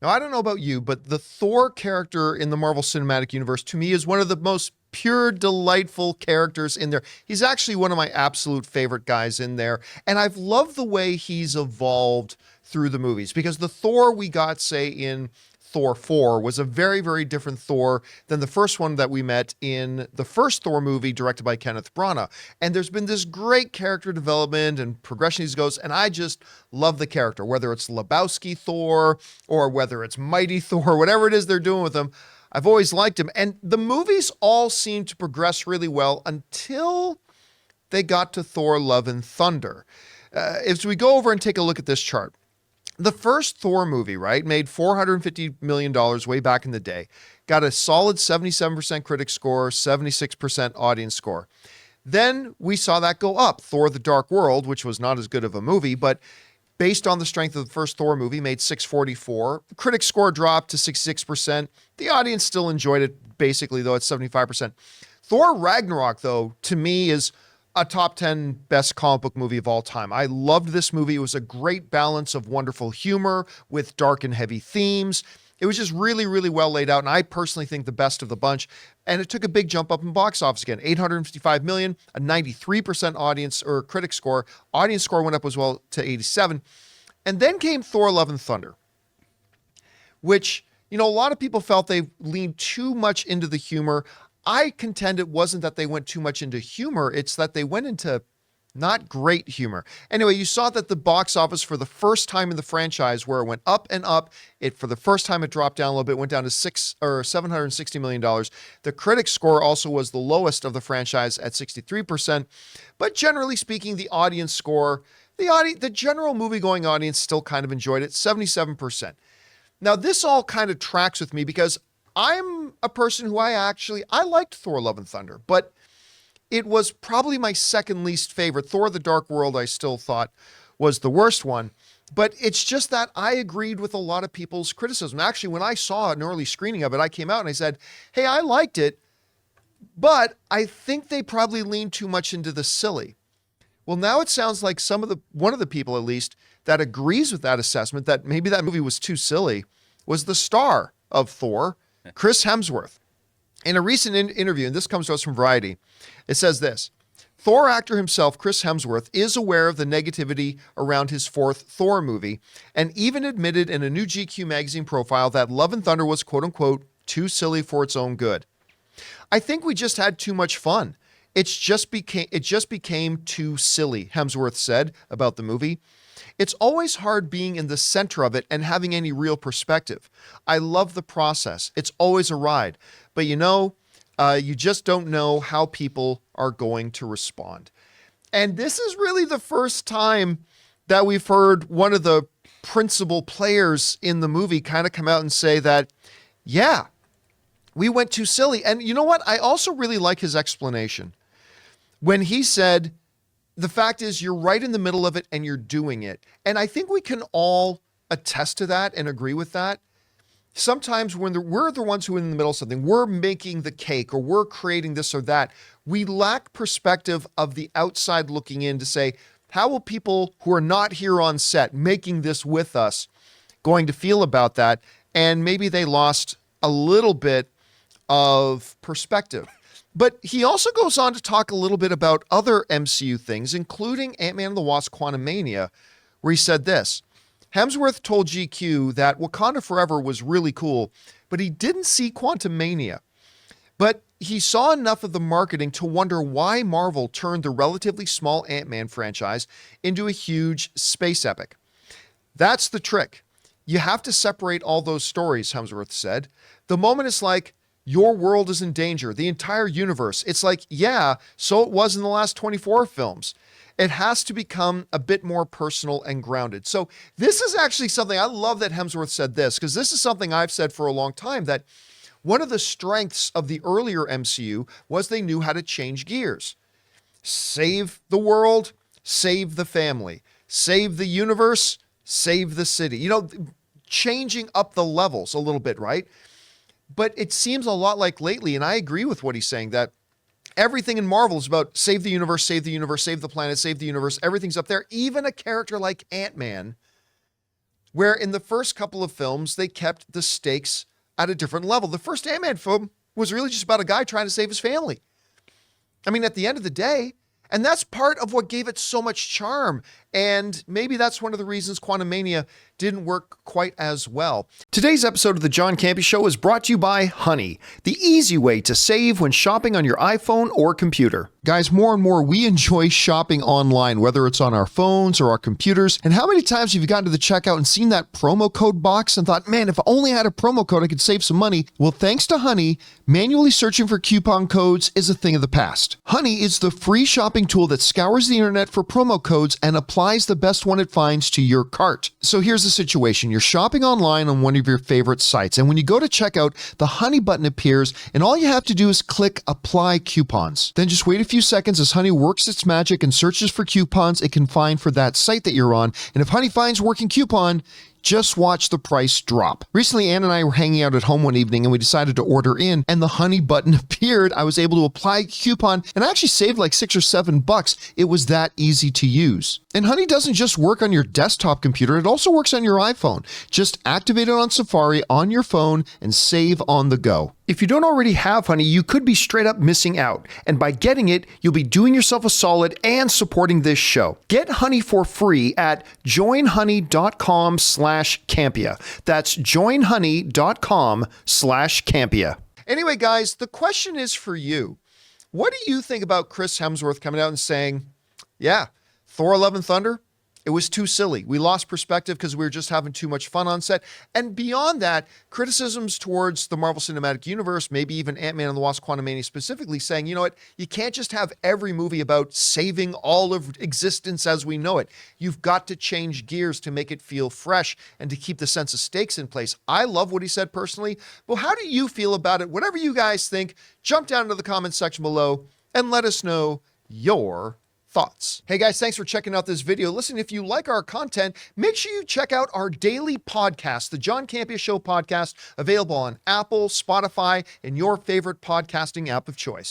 Now, I don't know about you, but the Thor character in the Marvel Cinematic Universe to me is one of the most pure, delightful characters in there. He's actually one of my absolute favorite guys in there. And I've loved the way he's evolved through the movies because the Thor we got, say, in Thor 4 was a very, very different Thor than the first one that we met in the first Thor movie directed by Kenneth Branagh. And there's been this great character development and progression as he goes, and I just love the character, whether it's Lebowski Thor or whether it's Mighty Thor, whatever it is they're doing with him. I've always liked him. And the movies all seem to progress really well until they got to Thor Love and Thunder. As we go over and take a look at this chart, the first Thor movie, right, made $450 million way back in the day, got a solid 77% critic score, 76% audience score. Then we saw that go up. Thor the Dark World, which was not as good of a movie, but based on the strength of the first Thor movie, made 644. The critic score dropped to 66%. The audience still enjoyed it, basically, though, at 75%. Thor Ragnarok, though, to me is a top 10 best comic book movie of all time. I loved this movie. It was a great balance of wonderful humor with dark and heavy themes. It was just really, really well laid out, and I personally think the best of the bunch. And it took a big jump up in box office again. $855 million, a 93% audience or critic score. Audience score went up as well to 87. And then came Thor Love and Thunder, which, a lot of people felt they leaned too much into the humor. I contend it wasn't that they went too much into humor, it's that they went into not great humor. Anyway, you saw that the box office for the first time in the franchise where it went up and up, for the first time it dropped down a little bit, went down to $760 million. The critic score also was the lowest of the franchise at 63%. But generally speaking, the audience score, the general movie-going audience still kind of enjoyed it, 77%. Now, this all kind of tracks with me because I'm a person who I liked Thor Love and Thunder, but it was probably my second least favorite. Thor the Dark World I still thought was the worst one, but it's just that I agreed with a lot of people's criticism. Actually, when I saw an early screening of it, I came out and I said, hey, I liked it, but I think they probably leaned too much into the silly. Well, now it sounds like one of the people at least that agrees with that assessment, that maybe that movie was too silly, was the star of Thor, Chris Hemsworth. In a recent interview, and this comes to us from Variety, it says this: Thor actor himself, Chris Hemsworth, is aware of the negativity around his fourth Thor movie, and even admitted in a new GQ magazine profile that Love and Thunder was, quote unquote, too silly for its own good. I think we just had too much fun. It just became too silly, Hemsworth said about the movie. It's always hard being in the center of it and having any real perspective. I love the process. It's always a ride. But you just don't know how people are going to respond. And this is really the first time that we've heard one of the principal players in the movie kind of come out and say that, yeah, we went too silly. And you know what? I also really like his explanation. When he said, the fact is, you're right in the middle of it and you're doing it. And I think we can all attest to that and agree with that. Sometimes when we're the ones who are in the middle of something, we're making the cake or we're creating this or that, we lack perspective of the outside looking in to say, how will people who are not here on set making this with us going to feel about that? And maybe they lost a little bit of perspective. But he also goes on to talk a little bit about other MCU things, including Ant-Man and the Wasp: Quantumania, where he said this: Hemsworth told GQ that Wakanda Forever was really cool, but he didn't see Quantumania. But he saw enough of the marketing to wonder why Marvel turned the relatively small Ant-Man franchise into a huge space epic. That's the trick. You have to separate all those stories, Hemsworth said. The moment it's like, your world is in danger, the entire universe. It's like, yeah, so it was in the last 24 films. It has to become a bit more personal and grounded. So this is actually something, I love that Hemsworth said this, because this is something I've said for a long time, that one of the strengths of the earlier MCU was they knew how to change gears. Save the world, save the family. Save the universe, save the city. Changing up the levels a little bit, right? But it seems a lot like lately, and I agree with what he's saying, that everything in Marvel is about save the universe, save the planet, save the universe. Everything's up there. Even a character like Ant-Man where in the first couple of films, they kept the stakes at a different level. The first AntMan film was really just about a guy trying to save his family. I mean, at the end of the day, and that's part of what gave it so much charm. And maybe that's one of the reasons Quantumania didn't work quite as well. Today's episode of the John Campea Show is brought to you by Honey, the easy way to save when shopping on your iPhone or computer. Guys, more and more we enjoy shopping online, whether it's on our phones or our computers. And how many times have you gotten to the checkout and seen that promo code box and thought, man, if I only had a promo code, I could save some money? Well, thanks to Honey, manually searching for coupon codes is a thing of the past. Honey is the free shopping tool that scours the internet for promo codes and applies the best one it finds to your cart. So here's the situation. You're shopping online on one of your favorite sites, and when you go to checkout, the Honey button appears, and all you have to do is click Apply Coupons. Then just wait a few seconds as Honey works its magic and searches for coupons it can find for that site that you're on, and if Honey finds a working coupon, just watch the price drop. Recently, Ann and I were hanging out at home one evening and we decided to order in, and the Honey button appeared. I was able to apply a coupon and I actually saved like $6 or $7. It was that easy to use. And Honey doesn't just work on your desktop computer, it also works on your iPhone. Just activate it on Safari on your phone and save on the go. If you don't already have Honey, you could be straight up missing out. And by getting it, you'll be doing yourself a solid and supporting this show. Get Honey for free at joinhoney.com/Campea. That's joinhoney.com/Campea. Anyway, guys, the question is for you. What do you think about Chris Hemsworth coming out and saying, yeah, Thor: Love and Thunder, it was too silly. We lost perspective because we were just having too much fun on set. And beyond that, criticisms towards the Marvel Cinematic Universe, maybe even Ant-Man and the Wasp: Quantumania specifically, saying, you know what, you can't just have every movie about saving all of existence as we know it. You've got to change gears to make it feel fresh and to keep the sense of stakes in place. I love what he said personally. Well, how do you feel about it? Whatever you guys think, jump down into the comments section below and let us know your thoughts. Hey guys, thanks for checking out this video. Listen, if you like our content, make sure you check out our daily podcast, the John Campea Show podcast, available on Apple, Spotify, and your favorite podcasting app of choice.